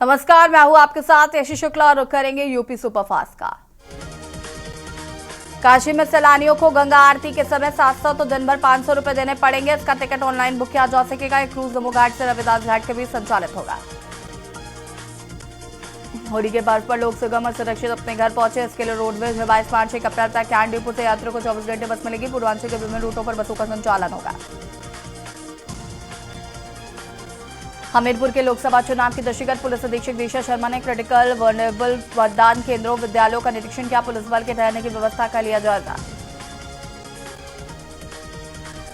नमस्कार, मैं हूं आपके साथ यशी शुक्ला और करेंगे यूपी सुपरफास्ट का। काशी में सैलानियों को गंगा आरती के समय 700 तो दिन भर 500 रुपए देने पड़ेंगे। इसका टिकट ऑनलाइन बुक किया जा सकेगा। एक क्रूज जम्मू घाट से रविदास घाट के बीच संचालित होगा। होली के पर्व पर लोग सुगम और सुरक्षित अपने घर पहुंचे, इसके लिए रोडवेज में 22 से 1 अप्रैल तक कैंट डिपो से यात्रियों को 24 घंटे बस मिलेगी। पूर्वांचल के विभिन्न रूटों पर बसों का संचालन होगा। हमीरपुर के लोकसभा चुनाव के दृष्टिगत पुलिस अधीक्षक दिशा शर्मा ने क्रिटिकल वर्नेबल मतदान केंद्रों विद्यालयों का निरीक्षण किया। पुलिस बल के ठहरने की व्यवस्था का लिया जायजा।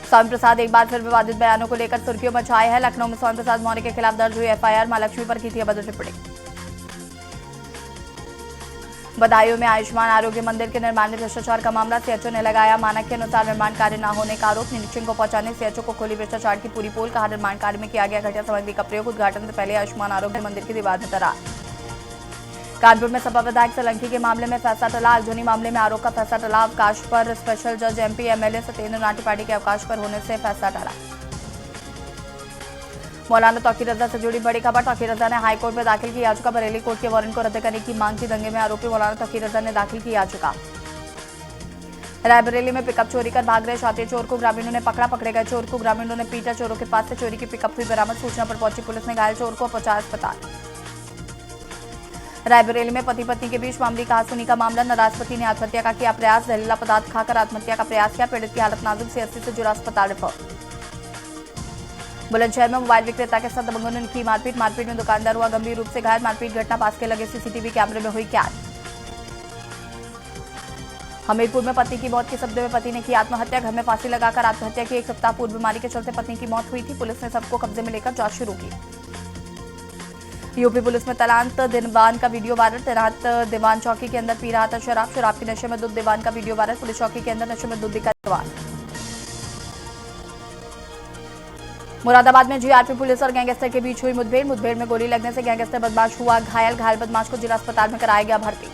स्वामी प्रसाद एक बार फिर विवादित बयानों को लेकर सुर्खियों में छाए हैं। लखनऊ में स्वामी प्रसाद मौर्य के खिलाफ दर्ज हुई एफआईआर। मां लक्ष्मी पर की थी अभद्र टिप्पणी। बदायूं में आयुष्मान आरोग्य मंदिर के निर्माण में भ्रष्टाचार का मामला। सीएचओ ने लगाया मानक के अनुसार निर्माण कार्य न होने का आरोप। निरीक्षण को पहुंचाने सीएचओ को खोली भ्रष्टाचार की पूरी पोल। कहा निर्माण कार्य में किया गया घटिया सामग्री का प्रयोग। उद्घाटन से पहले आयुष्मान आरोग्य मंदिर की दीवार में दरार। कानपुर में सपा विधायक सोलंकी के मामले में फैसला टला। अल्जोनी मामले में आरोप का फैसला टला। अवकाश पर स्पेशल जज एमपी एमएलए सत्येंद्र नाथ त्रिपाठी के अवकाश पर होने से फैसला टला। मौलाना तौकीर रजा से जुड़ी बड़ी खबर। तौकीर रजा ने हाईकोर्ट में दाखिल की याचिका। बरेली कोर्ट के वारंट को रद्द करने की मांग की। दंगे में आरोपी मौलाना तौकीर रजा ने दाखिल की याचिका। रायबरेली में पिकअप चोरी कर भाग रहे शातिर चोर को ग्रामीणों ने पकड़ा। पकड़े गए चोर को ग्रामीणों ने पीटा। चोरों के पास से चोरी की पिकअप हुई बरामद। सूचना पर पहुंची पुलिस ने घायल चोर को पहुंचाया अस्पताल। रायबरेली में पति पत्नी के बीच मामूली कहासुनी का मामला। नाराज पति ने आत्महत्या का किया प्रयास। जहरीला पदार्थ खाकर आत्महत्या का प्रयास किया। पीड़ित की हालत नाजुक, सीएचसी से जुड़ा अस्पताल रिफर। बुलंदशहर में मोबाइल विक्रेता के साथ दबंगों ने की मारपीट। मारपीट में दुकानदार हुआ गंभीर रूप से घायल। मारपीट घटना पास के लगे सीसीटीवी कैमरे में हुई कैद। हमीरपुर में पति की मौत के सदमे में पति ने की आत्महत्या। घर में फांसी लगाकर आत्महत्या की। 1 सप्ताह पूर्व बीमारी के चलते पत्नी की मौत हुई थी। पुलिस ने सबको कब्जे में लेकर जांच शुरू की। यूपी पुलिस में तैनात दीवान का वीडियो वायरल। तैनात दीवान चौकी के अंदर पी रहा था शराब। शराब के नशे में दूध। दीवान का वीडियो वायरल। पुलिस चौकी के अंदर नशे में दूध दिखा दीवान। मुरादाबाद में जीआरपी पुलिस और गैंगस्टर के बीच हुई मुठभेड़। मुठभेड़ में गोली लगने से गैंगस्टर बदमाश हुआ घायल। घायल बदमाश को जिला अस्पताल में कराया गया भर्ती।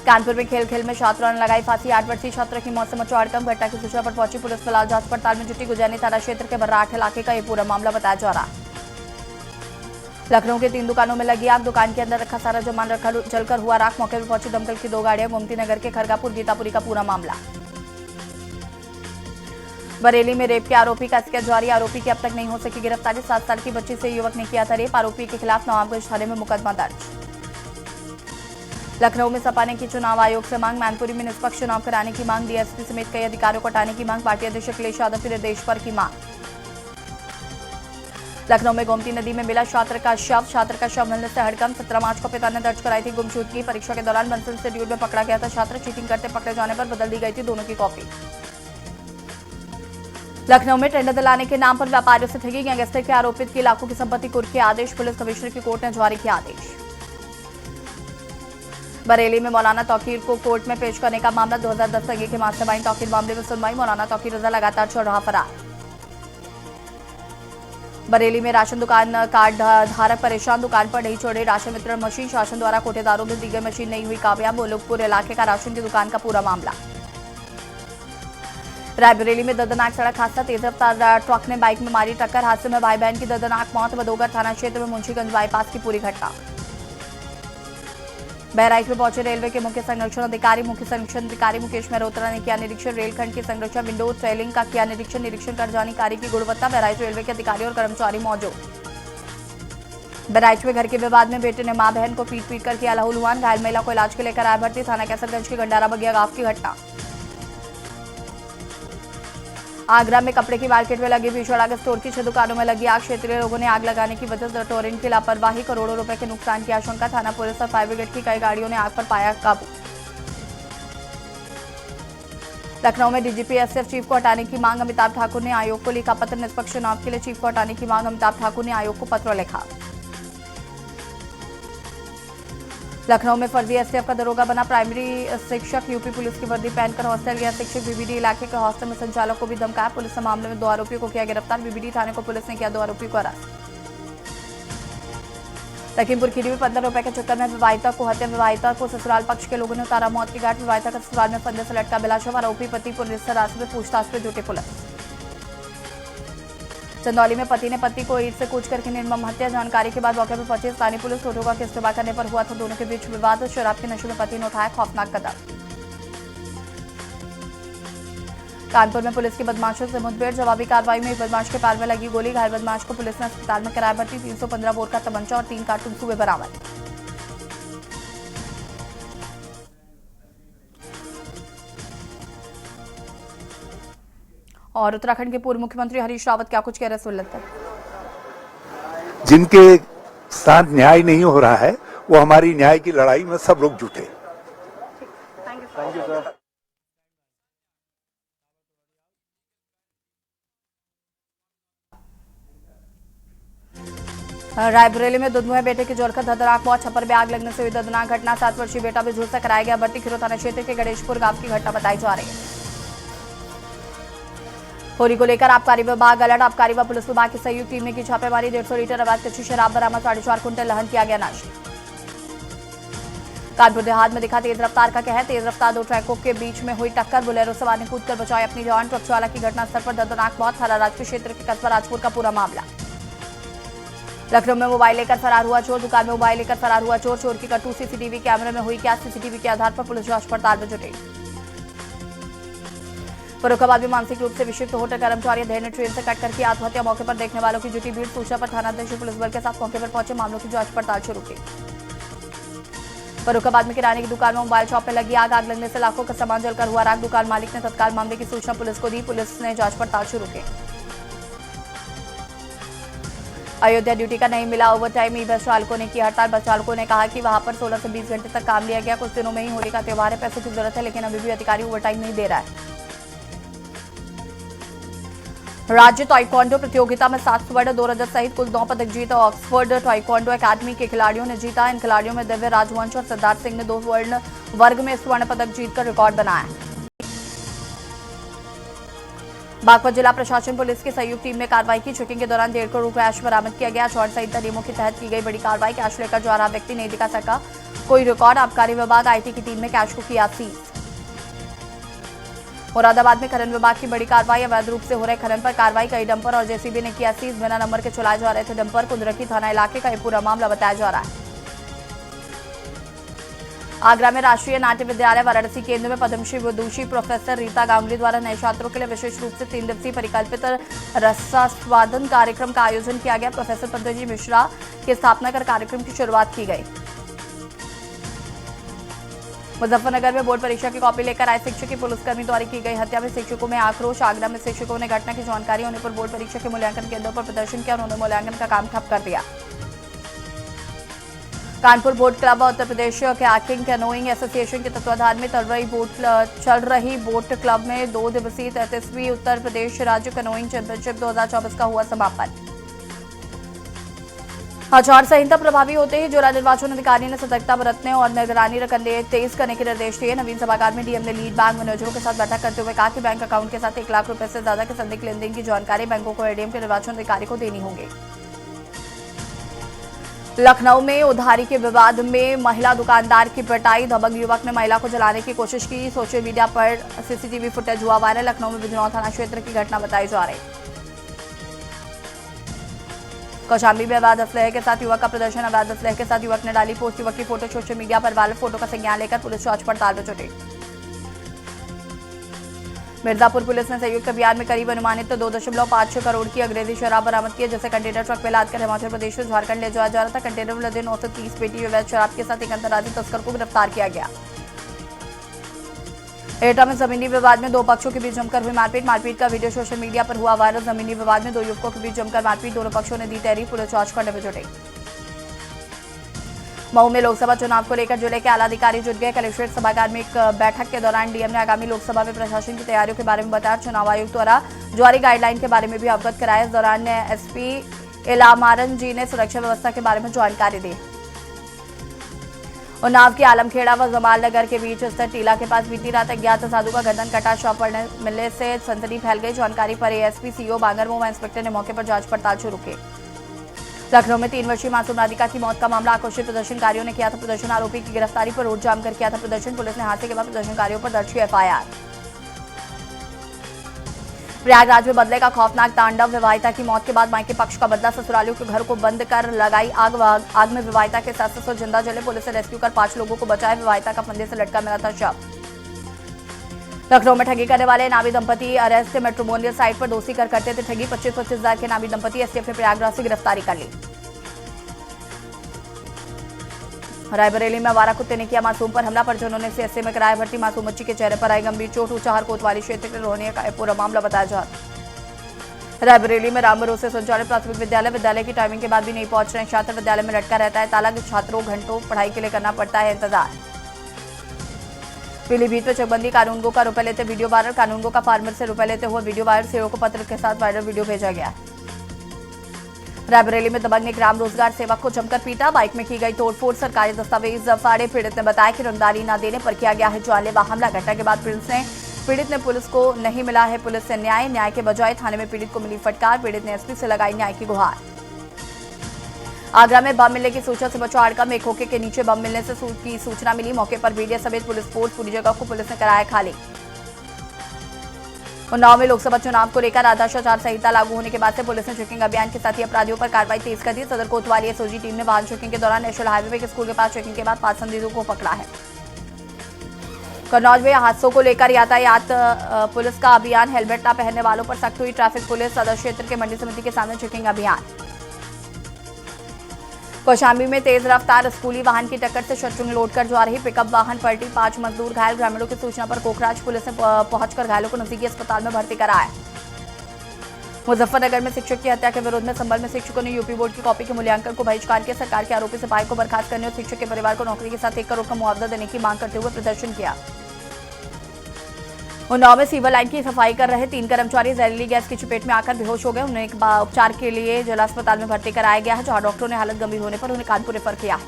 कानपुर में खेल खेल में छात्रों ने लगाई फांसी। 8 वर्षीय छात्र की मौत से मचा हड़कंप। घटना की सूचना पर पहुंची पुलिस फिलहाल जांच पड़ताल में जुटी। गुजैनी थाना क्षेत्र के बर्राठ इलाके का यह पूरा मामला बताया जा रहा। लखनऊ के 3 दुकानों में लगी आग। दुकान के अंदर रखा सारा सामान रखा जलकर हुआ राख। मौके पर पहुंची दमकल की 2 गाड़ियां। गोमती नगर के खरगापुर गीतापुरी का पूरा मामला। बरेली में रेप के आरोपी का स्केच जारी। आरोपी की अब तक नहीं हो सकी गिरफ्तारी। 7 साल की बच्ची से युवक ने किया था रेप। आरोपी के खिलाफ नवाबगंज थाने में मुकदमा दर्ज। लखनऊ में सपा ने की चुनाव आयोग से मांग। मैनपुरी में निष्पक्ष चुनाव कराने की मांग। डीएसपी समेत कई अधिकारियों को हटाने की मांग। पार्टी अध्यक्ष अखिलेश यादव के निर्देश पर की मांग। लखनऊ में गोमती नदी में मिला छात्र का शव। छात्र का शव मिलने से हड़कंप। 17 मार्च को पिता ने दर्ज कराई थी गुमशुदगी। परीक्षा के दौरान बंसल इंस्टीट्यूट में पकड़ा गया था छात्र। चीटिंग करते पकड़े जाने पर बदल दी गई थी दोनों की कॉपी। लखनऊ में टेंडर दिलाने के नाम पर व्यापारियों से ठगी। गैंगस्टर के आरोपित की लाखों की संपत्ति कुर्क के आदेश। पुलिस कमिश्नर की कोर्ट ने जारी किया आदेश। बरेली में मौलाना तौकीर को कोर्ट में पेश करने का मामला। 2010 तक के मास्टरमाइंड तौकीर मामले में सुनवाई। मौलाना तौकीर रजा लगातार चल रहा फरार। बरेली में राशन दुकान कार्ड धारक परेशान। दुकान पर नहीं छोड़े राशन वितरण मशीन। शासन द्वारा कोटेदारों में दी गई मशीन नहीं हुई कामयाब। मोलकपुर इलाके का राशन की दुकान का पूरा मामला। रायबरेली में दर्दनाक सड़क हादसा। तेज रफ्तार ट्रक ने बाइक में मारी टक्कर। हादसे में भाई बहन की दर्दनाक मौत। बदोगर थाना क्षेत्र में मुंशीगंज बाईपास की पूरी घटना। बहराइच में पहुंचे रेलवे के मुख्य संरक्षण अधिकारी। मुख्य संरक्षण अधिकारी मुकेश मेहरोत्रा ने किया निरीक्षण। रेलखंड की संरक्षा विंडो ट्रेलिंग का किया निरीक्षण। निरीक्षण कर जानी कार्य की गुणवत्ता। बहराइच रेलवे के अधिकारी और कर्मचारी मौजूद। बहराइच में घर के विवाद में बेटे ने मां बहन को पीट कर किया लहूलुहान। घायल महिला को इलाज के लेकर आया भर्ती। थाना कैसरगंज के गंडारा बगिया गांव की घटना। आगरा में कपड़े की मार्केट में लगी भीषण आग। स्टोर की 6 दुकानों में लगी आग। क्षेत्रीय लोगों ने आग लगाने की वजह से टोरिन की लापरवाही। करोड़ों रुपए के नुकसान की आशंका। थाना पुलिस और फायर ब्रिगेड की कई गाड़ियों ने आग पर पाया काबू। लखनऊ में डीजीपी एसएफ चीफ को हटाने की मांग। अमिताभ ठाकुर ने आयोग को लिखा पत्र। निष्पक्ष चुनाव के लिए चीफ को हटाने की मांग। अमिताभ ठाकुर ने आयोग को पत्र लिखा। लखनऊ में फर्जी एसटीएफ का दरोगा बना प्राइमरी शिक्षक। यूपी पुलिस की वर्दी पहनकर हॉस्टल गया शिक्षक। बीबीडी इलाके के हॉस्टल में संचालक को भी धमकाया। पुलिस ने मामले में 2 आरोपियों को किया गिरफ्तार। बीबीडी थाने को पुलिस ने किया 2 आरोपियों को अरेस्ट। लखीमपुर खीरी में 15 रुपए के चक्कर में विवाहिता को हत्या। विवाहिता को ससुराल पक्ष के लोगों ने उतारा मौत की घाट। विवाहिता का ससुराल में फंदे से लटका बिलाशव। आरोपी पति पुलिस से रास्ते में पूछताछ में जुटे पुलिस। चंदौली में पति ने पत्नी को ईंट से कूच करके निर्मम हत्या। जानकारी के बाद मौके पर पहुंची स्थानीय पुलिस। ठोठोगा के इस्तेमाल करने पर हुआ था दोनों के बीच विवाद। शराब के नशे में पति ने उठाया खौफनाक कदम। कानपुर में पुलिस की बदमाशों से मुठभेड़। जवाबी कार्रवाई में एक बदमाश के पैर में लगी गोली। घायल बदमाश को पुलिस ने अस्पताल में कराया भर्ती। 315 बोर का तमंचा और 3 कार्टून सुबह बरामद। और उत्तराखंड के पूर्व मुख्यमंत्री हरीश रावत क्या कुछ कह रहे, सुन लेते हैं। जिनके साथ न्याय नहीं हो रहा है वो हमारी न्याय की लड़ाई में सब लोग जुटे। Thank you sir. रायबरेली में दुधमुहे बेटे की जलकर दर्दनाक मौत। छप्पर में आग लगने से हुई दर्दनाक घटना। 7 वर्षीय बेटा भी झुलसा कराया गया भर्ती। खिरो थाना क्षेत्र के गणेशपुर गांव की घटना बताई जा रही है। होली को लेकर आबकारी विभाग अलर्ट। आबकारी व पुलिस विभाग की संयुक्त टीम ने की छापेमारी। 150 लीटर अवैध कच्ची शराब बरामद। 4.5 कुंटल लहन किया गया नष्ट। कानपुर देहात में दिखा तेज रफ्तार का कहर। तेज रफ्तार 2 ट्रकों के बीच में हुई टक्कर। बुलेरो सवार ने कूदकर बचाई अपनी जान। ट्रक चालक की घटनास्थल पर दर्दनाक मौत। थाना राजपुर क्षेत्र के कस्बा राजपुर का पूरा मामला। लखनऊ में मोबाइल लेकर फरार हुआ चोर। दुकान में मोबाइल लेकर फरार हुआ चोर। चोर की करतूत सीसीटीवी कैमरे में हुई कैद। सीसीटीवी के आधार पर पुलिस जांच पड़ताल में जुटी। फर्रुखाबाद में मानसिक रूप से विक्षिप्त होटल कर्मचारी अधेड़ ने ट्रेन से कटकर की आत्महत्या। मौके पर देखने वालों की जुटी भीड़। सूचना पर थानाध्यक्ष पुलिस बल के साथ मौके पर पहुंचे मामलों की जांच पड़ताल शुरू की। फर्रुखाबाद में किराने की दुकान में मोबाइल शॉप में लगी आग। आग लगने से लाखों का सामान जलकर हुआ राख। दुकान मालिक ने तत्काल मामले की सूचना पुलिस को दी। पुलिस ने जांच पड़ताल शुरू की। अयोध्या ड्यूटी का नहीं मिला ओवरटाइम। ई बस चालकों ने की हड़ताल। बस चालकों ने कहा कि वहां पर 16 से 20 घंटे तक काम लिया गया। कुछ दिनों में ही होली का त्योहार है, पैसों की जरूरत है, लेकिन अभी भी अधिकारी ओवरटाइम नहीं दे रहा है। राज्य ताइक्वांडो प्रतियोगिता में 7 स्वर्ण 2 रजत सहित कुल 9 पदक जीते। ऑक्सफोर्ड ताइक्वांडो अकादमी के खिलाड़ियों ने जीता। इन खिलाड़ियों में दिव्य राजवंश और सिद्धार्थ सिंह ने 2 स्वर्ण वर्ग में स्वर्ण पदक जीतकर रिकॉर्ड बनाया। बागपत जिला प्रशासन पुलिस की संयुक्त टीम ने कार्रवाई की। चेकिंग के दौरान 1.5 करोड़ कैश बरामद किया गया। चौड़ संहिता नियमों के तहत की गई बड़ी कार्रवाई। कैश लेकर जा रहा व्यक्ति नहीं दिखा सका कोई रिकॉर्ड। आबकारी विभाग आईटी की टीम ने कैश को किया सीज। मुरादाबाद में खनन विभाग की बड़ी कार्रवाई। अवैध रूप से हो रहे खनन पर कार्रवाई। कई डंपर और जेसीबी ने किया सीज। बिना नंबर के चलाए जा रहे थे डंपर। कुंदरकी थाना इलाके का यह पूरा मामला बताया जा रहा है। आगरा में राष्ट्रीय नाट्य विद्यालय वाराणसी केंद्र में पद्मश्री विदुषी प्रोफेसर रीता गांगुली द्वारा नए छात्रों के लिए विशेष रूप से 3 दिवसीय परिकल्पित रसास्वादन कार्यक्रम का आयोजन किया गया। प्रोफेसर पतंजलि मिश्रा की स्थापना कर कार्यक्रम की शुरुआत की गई। मुजफ्फरनगर में बोर्ड परीक्षा की कॉपी लेकर आए शिक्षक की पुलिसकर्मी द्वारा की गई हत्या में शिक्षकों में आक्रोश। आगरा में शिक्षकों ने घटना की जानकारी होने पर बोर्ड परीक्षा के मूल्यांकन केंद्रों पर प्रदर्शन किया। उन्होंने मूल्यांकन का काम ठप कर दिया। कानपुर बोट क्लब और Uttar Pradesh kayaking canoeing association के तत्वाधान में चल रही बोट क्लब में 2 दिवसीय 33वीं उत्तर प्रदेश राज्य कैनोइंग चैंपियनशिप 2024 का हुआ समापन। आचार संहिता प्रभावी होते ही जिला निर्वाचन अधिकारी ने सतर्कता बरतने और निगरानी तेज करने के निर्देश दिए। नवीन सभागार में डीएम ने लीड बैंक मैनेजरों के साथ बैठक करते हुए कहा कि बैंक अकाउंट के साथ 1 लाख रुपए से ज्यादा के संदिग्ध लेनदेन की जानकारी बैंकों को एडीएम के निर्वाचन अधिकारी को देनी होगी। लखनऊ में उधारी के विवाद में महिला दुकानदार की पिटाई। दबंग युवक ने महिला को जलाने की कोशिश की। सोशल मीडिया पर सीसीटीवी फुटेज हुआ वायरल। लखनऊ में बिजनौर थाना क्षेत्र की घटना बताई जा रही। कौशाम्बी में अवैध असलहे के साथ युवक का प्रदर्शन। अवैध असलहे के साथ युवक ने डाली पोस्ट। युवक की फोटो सोशल मीडिया पर वायरल। फोटो का संज्ञान लेकर पुलिस जांच पड़ताल में जुटी। मिर्जापुर पुलिस ने संयुक्त अभियान में करीब अनुमानित 2.56 करोड़ की अंग्रेजी शराब बरामद की, जिसे कंटेनर ट्रक में लादकर हिमाचल प्रदेश से झारखंड ले जाया जा रहा था। कंटेनर में लदे 930 पेटी अवैध शराब के साथ एक अंतर्राज्यीय तस्कर को गिरफ्तार किया गया। एटा में जमीनी विवाद में 2 पक्षों के बीच जमकर हुई मारपीट। मारपीट का वीडियो सोशल मीडिया पर हुआ वायरल। जमीनी विवाद में 2 युवकों के बीच जमकर मारपीट। दोनों पक्षों ने दी तहरीर। पुलिस जांच करने में जुटी। मऊ में लोकसभा चुनाव को लेकर जिले के आला अधिकारी जुट गए। कलेक्ट्रेट सभागार में एक बैठक के दौरान डीएम ने आगामी लोकसभा में प्रशासन की तैयारियों के बारे में बताया। चुनाव आयोग द्वारा जारी गाइडलाइन के बारे में भी अवगत कराया। इस दौरान एसपी इलामारन जी ने सुरक्षा व्यवस्था के बारे में जानकारी दी। उन्नाव के आलमखेड़ा व जमाल नगर के बीच स्थित टीला के पास बीती रात अज्ञात साधु का गर्दन कटा शव मिलने से सनसनी फैल गई। जानकारी पर एएसपी सीओ बांगरमो व इंस्पेक्टर ने मौके पर जांच पड़ताल शुरू की। लखनऊ में 3 वर्षीय मासूम राधिका की मौत का मामला। आक्रोशित प्रदर्शनकारियों ने किया था प्रदर्शन। आरोपी की गिरफ्तारी पर रोड जाम कर किया था प्रदर्शन। पुलिस ने हादसे के बाद प्रदर्शनकारियों पर दर्ज की एफआईआर। प्रयागराज में बदलेगा खौफनाक तांडव। विवाहिता की मौत के बाद मायके पक्ष का बदला। ससुरालियों के घर को बंद कर लगाई आग। आग में विवाहिता के सास ससुर जिंदा जले। पुलिस ने रेस्क्यू कर 5 लोगों को बचाया। विवाहिता का फंदे से लटका मिला था शव। लखनऊ में ठगी करने वाले नामी दंपति अरेस्ट। मैट्रिमोनियल साइट पर दोषी कर करते थे ठगी। 25-25 हजार के नामी दंपति एसटीएफ ने प्रयागराज से गिरफ्तारी कर ली। रायबरेली में आवारा कुत्ते ने किया मासूम पर हमला। परिजनों ने सीएससी में कराया भर्ती। मासूम बच्ची के चेहरे पर आई गंभीर चोट। ऊंचाहार कोतवाली क्षेत्र के रोहनिया का पूरा मामला बताया जा रहा। रायबरेली में राम भरोसे संचालित प्राथमिक विद्यालय की टाइमिंग के बाद भी नहीं पहुंच रहे छात्र। विद्यालय में लटका रहता है ताला। छात्रों घंटों पढ़ाई के लिए करना पड़ता है इंतजार। पीलीभीत में चकबंदी। कानूनगो का रुपए लेते वीडियो वायरल। कानूनगो का फार्मर से रुपए लेते हुए वीडियो वायरल। सीओ को पत्र के साथ वायरल वीडियो भेजा गया। रायबरेली में दबंग ने ग्राम रोजगार सेवक को जमकर पीटा। बाइक में की गई तोड़फोड़। सरकारी दस्तावेज फाड़े। पीड़ित ने बताया कि रंगदारी न देने पर किया गया है जानलेवा हमला। घटना के बाद पीड़ित ने पुलिस को नहीं मिला है पुलिस से न्याय के बजाय थाने में पीड़ित को मिली फटकार। पीड़ित ने एसपी से लगाई न्याय की गुहार। आगरा में बम मिलने की सूचना से बचा आड़कम। एक खोखे के नीचे बम मिलने की सूचना मिली। मौके पर बीडीएस समेत पुलिस फोर्स। पूरी जगह को पुलिस ने कराया खाली। उन्नाव में लोकसभा चुनाव को लेकर आदर्श आचार संहिता लागू होने के बाद से पुलिस ने चेकिंग अभियान के साथ ही अपराधियों पर कार्रवाई तेज कर दी। सदर कोतवाली एसओजी टीम ने वाहन चेकिंग के दौरान नेशनल हाईवे पे स्कूल के पास चेकिंग के बाद 5 संदिग्धों को पकड़ा है। कन्नौज में हादसों को लेकर यातायात पुलिस का अभियान। हेलमेट न पहनने वालों पर सख्त हुई ट्रैफिक पुलिस। सदर क्षेत्र के मंडी समिति के सामने चेकिंग अभियान। कौशाम्बी में तेज रफ्तार स्कूली वाहन की टक्कर से शटरिंग लोड कर जा रही पिकअप वाहन पलटी। 5 मजदूर घायल। ग्रामीणों की सूचना पर कोखराज पुलिस ने पहुंचकर घायलों को नजदीकी अस्पताल में भर्ती कराया। मुजफ्फरनगर में शिक्षक की हत्या के विरोध में संभल में शिक्षकों ने यूपी बोर्ड की कॉपी के मूल्यांकन को बहिष्कार किया। सरकार के आरोपी सिपाही को बर्खास्त करने और शिक्षक के परिवार को नौकरी के साथ 1 करोड़ का मुआवजा देने की मांग करते हुए प्रदर्शन किया। उन्नाव में सीवर लाइन की सफाई कर रहे 3 कर्मचारी जहरीली गैस की चपेट में आकर बेहोश हो गए। उन्हें उपचार के लिए जिला अस्पताल में भर्ती कराया गया है, जहां डॉक्टरों ने हालत गंभीर होने पर उन्हें कानपुर रेफर किया।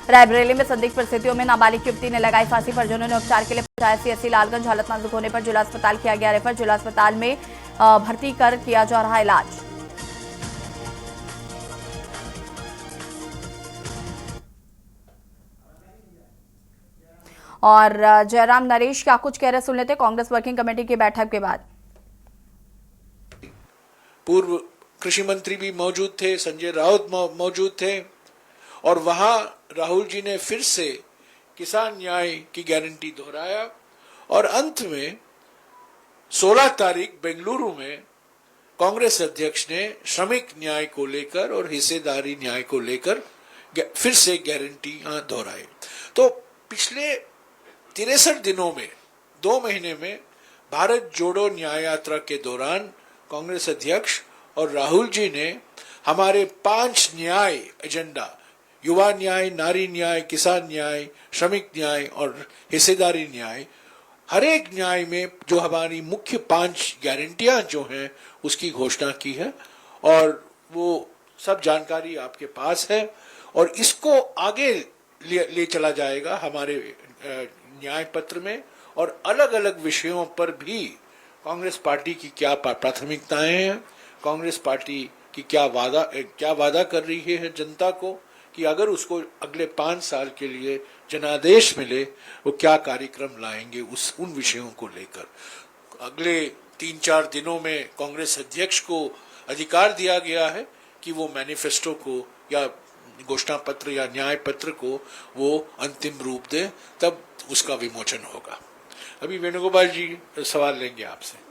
रायबरेली में संदिग्ध परिस्थितियों में नाबालिग युवती ने लगाई फांसी। परिजनों ने उपचार के लिए पहुंचाया सीएससी लालगंज। हालत नाजुक होने पर जिला अस्पताल किया गया रेफर। जिला अस्पताल में भर्ती कर किया जा रहा इलाज। और जयराम नरेश क्या कुछ कह रहे सुन लेते कांग्रेस वर्किंग कमेटी की बैठक के बाद। पूर्व कृषि मंत्री भी मौजूद थे, संजय राउत मौजूद थे और वहां राहुल जी ने फिर से किसान न्याय की गारंटी दोहराया और अंत में 16 तारीख बेंगलुरु में कांग्रेस अध्यक्ष ने श्रमिक न्याय को लेकर और हिस्सेदारी न्याय को लेकर फिर से गारंटी दोहराई। तो पिछले 63 दिनों में 2 महीने में भारत जोड़ो न्याय यात्रा के दौरान कांग्रेस अध्यक्ष और राहुल जी ने हमारे 5 न्याय एजेंडा, युवा न्याय, नारी न्याय, किसान न्याय, श्रमिक न्याय और हिस्सेदारी न्याय, हर एक न्याय में जो हमारी मुख्य 5 गारंटियां जो हैं उसकी घोषणा की है और वो सब जानकारी आपके पास है और इसको आगे ले चला जाएगा हमारे न्याय पत्र में और अलग अलग विषयों पर भी कांग्रेस पार्टी की क्या प्राथमिकताएं हैं, कांग्रेस पार्टी की क्या वादा कर रही है जनता को कि अगर उसको अगले 5 साल के लिए जनादेश मिले वो क्या कार्यक्रम लाएंगे उन विषयों को लेकर। अगले 3-4 दिनों में कांग्रेस अध्यक्ष को अधिकार दिया गया है कि वो मैनिफेस्टो को या घोषणा पत्र या न्याय पत्र को वो अंतिम रूप दे, तब उसका विमोचन होगा। अभी वेणुगोपाल जी सवाल लेंगे आपसे।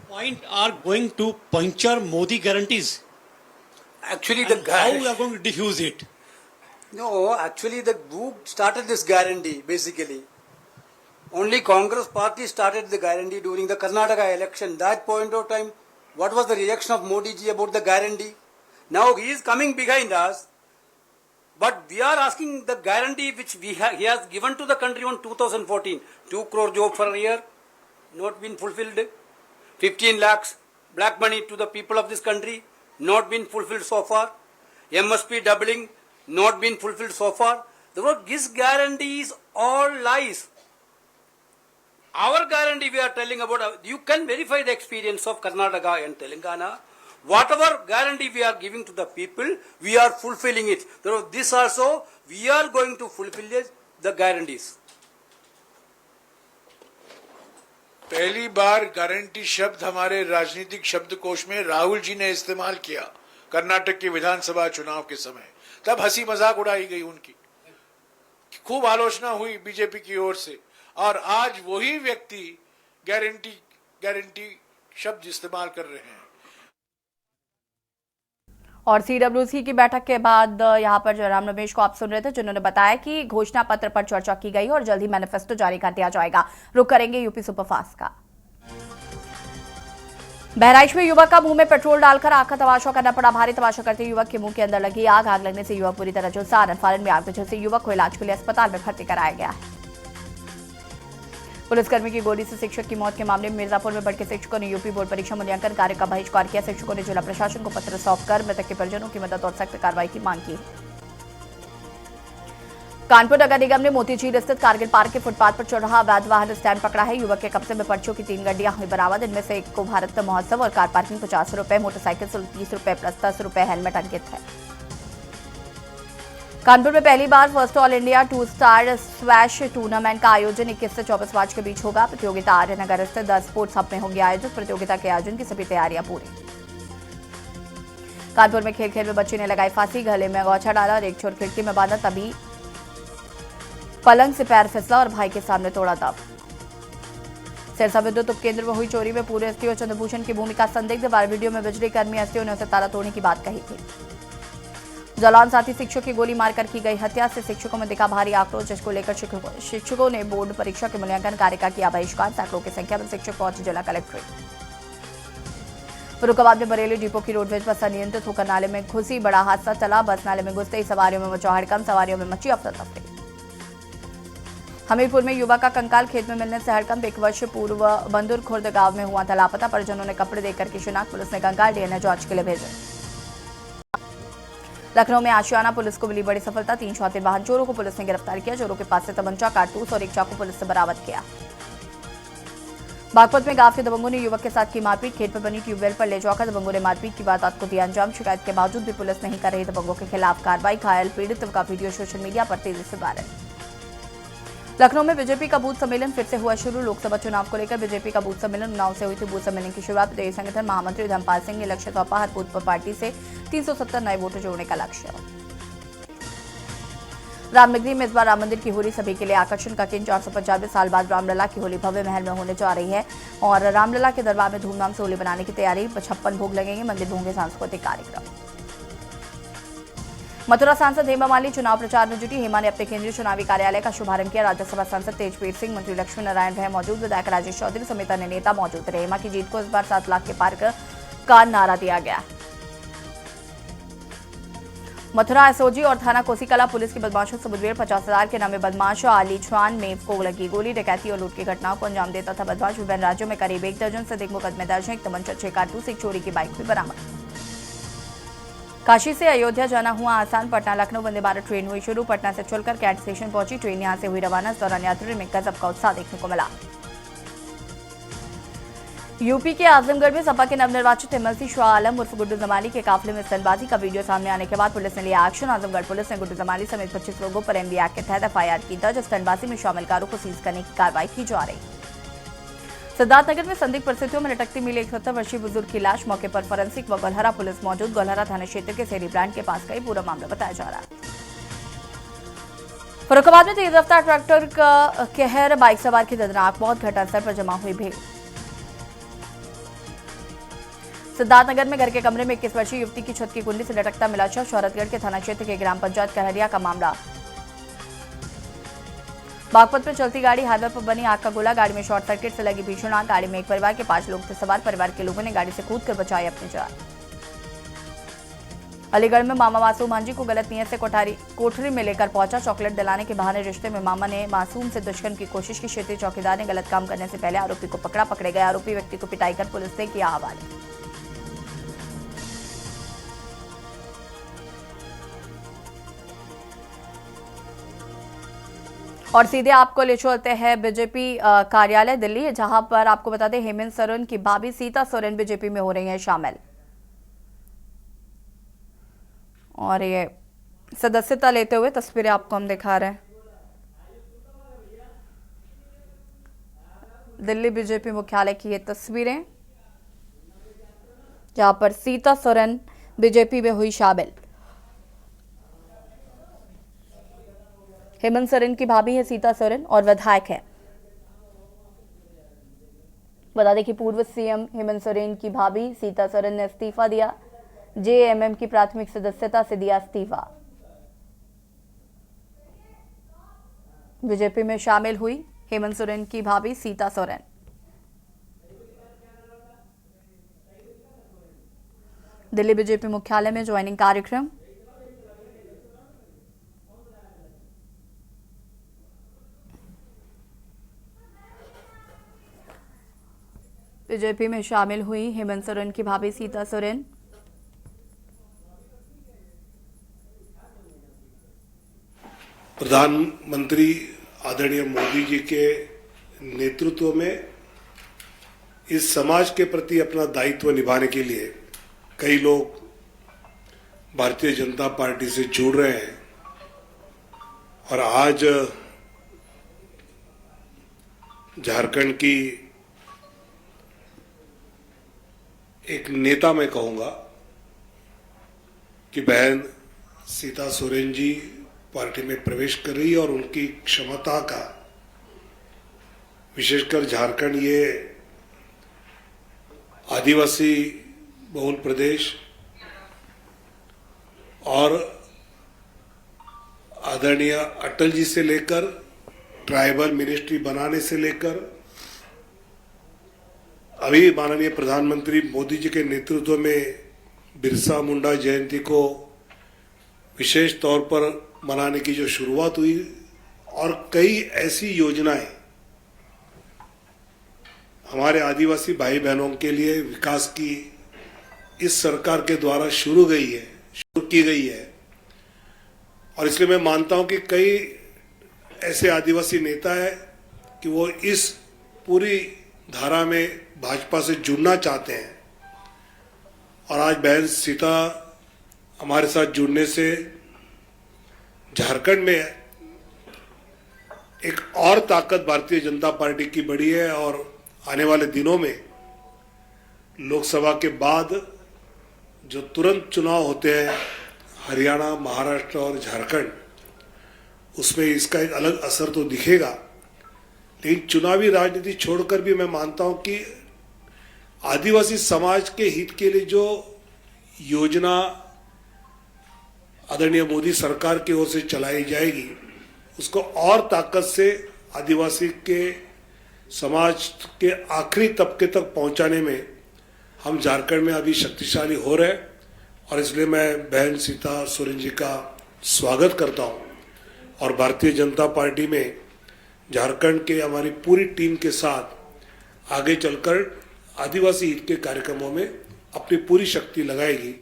Point are going to puncture Modi guarantees. Actually, And how we are going to diffuse it? No, actually, who started this guarantee, basically? Only Congress party started the guarantee during the Karnataka election. That point of time, what was the reaction of Modi ji about the guarantee? Now he is coming behind us, but we are asking the guarantee which he has given to the country on 2014. 2 crore job for a year, not been fulfilled. 15 lakhs black money to the people of this country, not been fulfilled so far. MSP doubling, not been fulfilled so far. This guarantee is all lies. Our guarantee we are telling about, you can verify the experience of Karnataka and Telangana. whatever guarantee we are giving to the people, we are fulfilling it. So this also, we are going to fulfill the guarantees. पहली बार guarantee शब्द हमारे राजनीतिक शब्दकोश में राहुल जी ने इस्तेमाल किया कर्नाटक के विधानसभा चुनाव के समय। तब हंसी मजाक उड़ाई गई उनकी, खूब आलोचना हुई बीजेपी की ओर से, और आज वही व्यक्ति गारंटी शब्द इस्तेमाल कर रहे हैं। और सीडब्ल्यूसी की बैठक के बाद यहां पर जयराम रमेश को आप सुन रहे थे, जिन्होंने बताया कि घोषणा पत्र पर चर्चा की गई और जल्द ही मैनिफेस्टो जारी कर दिया जाएगा। रुक करेंगे यूपी सुपरफास्ट का। बहराइच में युवक का मुंह में पेट्रोल डालकर आग का तमाशा करना पड़ा। भारी तमाशा करते युवक के मुंह के अंदर लगी आग लगने से युवक पूरी तरह झुलसा। फालन में आग बुझने से युवक को इलाज के लिए अस्पताल में भर्ती कराया गया है। पुलिसकर्मी की गोली से शिक्षक की मौत के मामले में मिर्जापुर में भड़के शिक्षकों ने यूपी बोर्ड परीक्षा मूल्यांकन कार्य का बहिष्कार किया। शिक्षकों ने जिला प्रशासन को पत्र सौंपकर मृतक के परिजनों की मदद और सख्त कार्रवाई की मांग की। कानपुर नगर निगम ने मोतीझील स्थित कारगिल पार्क के फुटपाथ पर चल रहा अवैध वाहन स्टैंड पकड़ा है। युवक के कब्जे में पर्चियों की 3 गड्डियां हुई बरामद। इनमें से एक को भारत महोत्सव और कार पार्किंग 50 रुपए, मोटरसाइकिल 30 रुपए प्लस 10 रुपए हेलमेट अंकित है। कानपुर में पहली बार first all India 2 star squash tournament का आयोजन 21 से 24 मार्च के बीच होगा। प्रतियोगिता आर्यनगर स्थित 10 स्पोर्ट्स हब में होगी आयोजित। प्रतियोगिता के आयोजन की सभी तैयारियां पूरी। कानपुर में खेल में बच्ची ने लगाई फांसी, गले में गौछा डाला और एक छोर खिड़की में बांधा, तभी पलंग से पैर फिसला और भाई के सामने तोड़ा दम। सिरसा विद्युत उपकेंद्र में हुई चोरी में पूर्व एसडीओ चंद्रभूषण की भूमिका संदिग्ध। वायरल वीडियो में बिजली कर्मी एसडीओ ने उसे ताला तोड़ने की बात कही थी। जलान साथी शिक्षक की गोली मारकर की गई हत्या से शिक्षकों में दिखा भारी आक्रोश, जिसको लेकर शिक्षकों ने बोर्ड परीक्षा के मूल्यांकन कार्य का किया बहिष्कार। सैकड़ों की संख्या में शिक्षक पहुंचे जिला कलेक्ट्रेट। फरुखाबाद में बरेली डिपो की रोडवेज बस अनियंत्रित होकर नाले में घुसी, बड़ा हादसा चला। बस नाले में घुसते ही सवारियों में मचा हड़कंप, सवारियों में मची अफरा तफरी। हमीरपुर में युवक का कंकाल खेत में मिलने से हड़कंप। 1 वर्ष पूर्व बंदुर खुर्द गांव में हुआ था लापता। परिजनों ने कपड़े देकर की शिनाख्त। पुलिस ने कंकाल डीएनए जांच के लिए भेजे। लखनऊ में आशियाना पुलिस को मिली बड़ी सफलता। 3 शौतीर वाहन चोरों को पुलिस ने गिरफ्तार किया। चोरों के पास से तमंचा, कारतूस और एक चाकू पुलिस ने बरामद किया। बागपत में गांव के दबंगों ने युवक के साथ की मारपीट। खेत पर बनी ट्यूबवेल पर ले जाकर दबंगों ने मारपीट की वारदात को दिया अंजाम। शिकायत के बावजूद भी पुलिस नहीं कर रही दबंगों के खिलाफ कार्रवाई। घायल पीड़ित का वीडियो सोशल मीडिया पर तेजी से वायरल। लखनऊ में बीजेपी का बूथ सम्मेलन फिर से हुआ शुरू। लोकसभा चुनाव को लेकर बीजेपी का बूथ सम्मेलन उन्नाव से हुई थी। बूथ सम्मेलन की शुरुआत प्रदेश संगठन महामंत्री धर्मपाल सिंह ने लक्ष्य सौंपा। हर बूथ पर पार्टी से 370 नए वोटर जोड़ने का लक्ष्य। रामनगरी में इस बार राम मंदिर की होली सभी के लिए आकर्षण का केंद्र। 495 साल बाद रामलला की होली भव्य महल में होने जा रही है और रामलला के दरबार में धूमधाम से होली बनाने की तैयारी। 56 भोग लगेंगे, मंदिर में होंगे सांस्कृतिक कार्यक्रम। मथुरा सांसद हेमा मालिनी चुनाव प्रचार में जुटी। हेमा ने अपने केंद्रीय चुनावी कार्यालय का शुभारंभ किया। राज्यसभा सांसद तेजवीर सिंह, मंत्री लक्ष्मी नारायण रहे मौजूद। विधायक राजेश चौधरी समेत अन्य नेता मौजूद रहे। हेमा की जीत को इस बार 7 लाख के पार का नारा दिया गया। मथुरा एसओजी और थाना कोसीकला पुलिस की बदमाशों से मुठभेड़। 50,000 के नामे बदमाश आलीछान में को लगी गोली। डकैती और लूट की घटनाओं को अंजाम देता था बदमाश। विभिन्न राज्यों में करीब 1 दर्जन से अधिक मुकदमे दर्ज हैं। 1 तमंचा, 6 कारतूस, 1 चोरी की बाइक भी बरामद। काशी से अयोध्या जाना हुआ आसान। पटना लखनऊ वंदे भारत ट्रेन हुई शुरू। पटना से चलकर कैंट स्टेशन पहुंची ट्रेन। यहां से हुई रवाना। इस दौरान यात्रियों में गजब का उत्साह देखने को मिला। यूपी के आजमगढ़ में सपा के नवनिर्वाचित एमएलसी शाह आलम उर्फ गुड्डू जमाली के काफिले में स्टंटबाजी का वीडियो सामने आने के बाद पुलिस ने लिया एक्शन। आजमगढ़ पुलिस ने गुड्डू जमाली समेत 25 लोगों पर एमवी एक्ट के तहत एफआईआर की दर्ज। स्टंटबाजी में शामिल कारों को सीज करने की कार्रवाई की जा रही। सिद्धार्थनगर में संदिग्ध परिस्थितियों में लटकती मिली एक 70 वर्षीय बुजुर्ग की लाश। मौके पर फोरेंसिक व गोलहरा पुलिस मौजूद। गोलहरा थाना क्षेत्र के सेरी ब्रांड के पास का पूरा मामला बताया जा रहा है। फरुखाबाद में तेज रफ्तार ट्रैक्टर का कहर, बाइक सवार की दर्दनाक मौत। घटनास्थल पर जमा हुई भीड़। सिद्धार्थनगर में घर के कमरे में 21 वर्षीय युवती की छत की कुंडी से लटकता मिला शव। शौहरतगढ़ के थाना क्षेत्र के ग्राम पंचायत कहरिया का मामला। बागपत में चलती गाड़ी हाईवे पर बनी आग का गोला। गाड़ी में शॉर्ट सर्किट से लगी भीषण आग। गाड़ी में एक परिवार के 5 लोग थे सवार। परिवार के लोगों ने गाड़ी से कूदकर बचाई अपनी जान। अलीगढ़ में मामा मासूम मांझी को गलत नियत से कोठरी में लेकर पहुंचा। चॉकलेट दिलाने के बहाने रिश्ते में मामा ने मासूम से दुष्कर्म की कोशिश की। क्षेत्रीय चौकीदार ने गलत काम करने से पहले आरोपी को पकड़ा। पकड़े गए आरोपी व्यक्ति को पिटाई कर पुलिस ने किया हवाले। और सीधे आपको ले चलते हैं बीजेपी कार्यालय दिल्ली, जहां पर आपको बता दें हेमंत सोरेन की भाभी सीता सोरेन बीजेपी में हो रही हैं शामिल। और ये सदस्यता लेते हुए तस्वीरें आपको हम दिखा रहे हैं। दिल्ली बीजेपी मुख्यालय की ये तस्वीरें, जहां पर सीता सोरेन बीजेपी में हुई शामिल। हेमंत सोरेन की भाभी है सीता सोरेन और विधायक है। बता दें कि पूर्व सीएम हेमंत सोरेन की भाभी सीता सोरेन ने इस्तीफा दिया। जेएमएम की प्राथमिक सदस्यता से दिया इस्तीफा। बीजेपी में शामिल हुई हेमंत सोरेन की भाभी सीता सोरेन। दिल्ली बीजेपी मुख्यालय में ज्वाइनिंग कार्यक्रम। बीजेपी में शामिल हुई हेमंत सोरेन की भाभी सीता सोरेन। प्रधानमंत्री आदरणीय मोदी जी के नेतृत्व में इस समाज के प्रति अपना दायित्व निभाने के लिए कई लोग भारतीय जनता पार्टी से जुड़ रहे हैं और आज झारखंड की एक नेता मैं कहूंगा कि बहन सीता सोरेन जी पार्टी में प्रवेश कर रही है और उनकी क्षमता का, विशेषकर झारखंड ये आदिवासी बहुल प्रदेश और आदरणीय अटल जी से लेकर ट्राइबल मिनिस्ट्री बनाने से लेकर अभी माननीय प्रधानमंत्री मोदी जी के नेतृत्व में बिरसा मुंडा जयंती को विशेष तौर पर मनाने की जो शुरुआत हुई और कई ऐसी योजनाएं हमारे आदिवासी भाई बहनों के लिए विकास की इस सरकार के द्वारा शुरू की गई है। और इसलिए मैं मानता हूं कि कई ऐसे आदिवासी नेता हैं कि वो इस पूरी धारा में भाजपा से जुड़ना चाहते हैं और आज बहन सीता हमारे साथ जुड़ने से झारखंड में एक और ताकत भारतीय जनता पार्टी की बढ़ी है और आने वाले दिनों में लोकसभा के बाद जो तुरंत चुनाव होते हैं हरियाणा, महाराष्ट्र और झारखंड, उसमें इसका एक अलग असर तो दिखेगा। लेकिन चुनावी राजनीति छोड़कर भी मैं मानता हूं कि आदिवासी समाज के हित के लिए जो योजना आदरणीय मोदी सरकार की ओर से चलाई जाएगी उसको और ताकत से आदिवासी के समाज के आखिरी तबके तक पहुंचाने में हम झारखंड में अभी शक्तिशाली हो रहे हैं और इसलिए मैं बहन सीता सोरेन जी का स्वागत करता हूं और भारतीय जनता पार्टी में झारखंड के हमारी पूरी टीम के साथ आगे चलकर आदिवासी हित के कार्यक्रमों में अपनी पूरी शक्ति लगाएगी।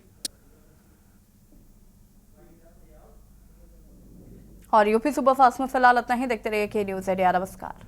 और यूपी सुपरफास्ट में फिलहाल इतना ही। देखते रहिए के न्यूज़ 18। नमस्कार।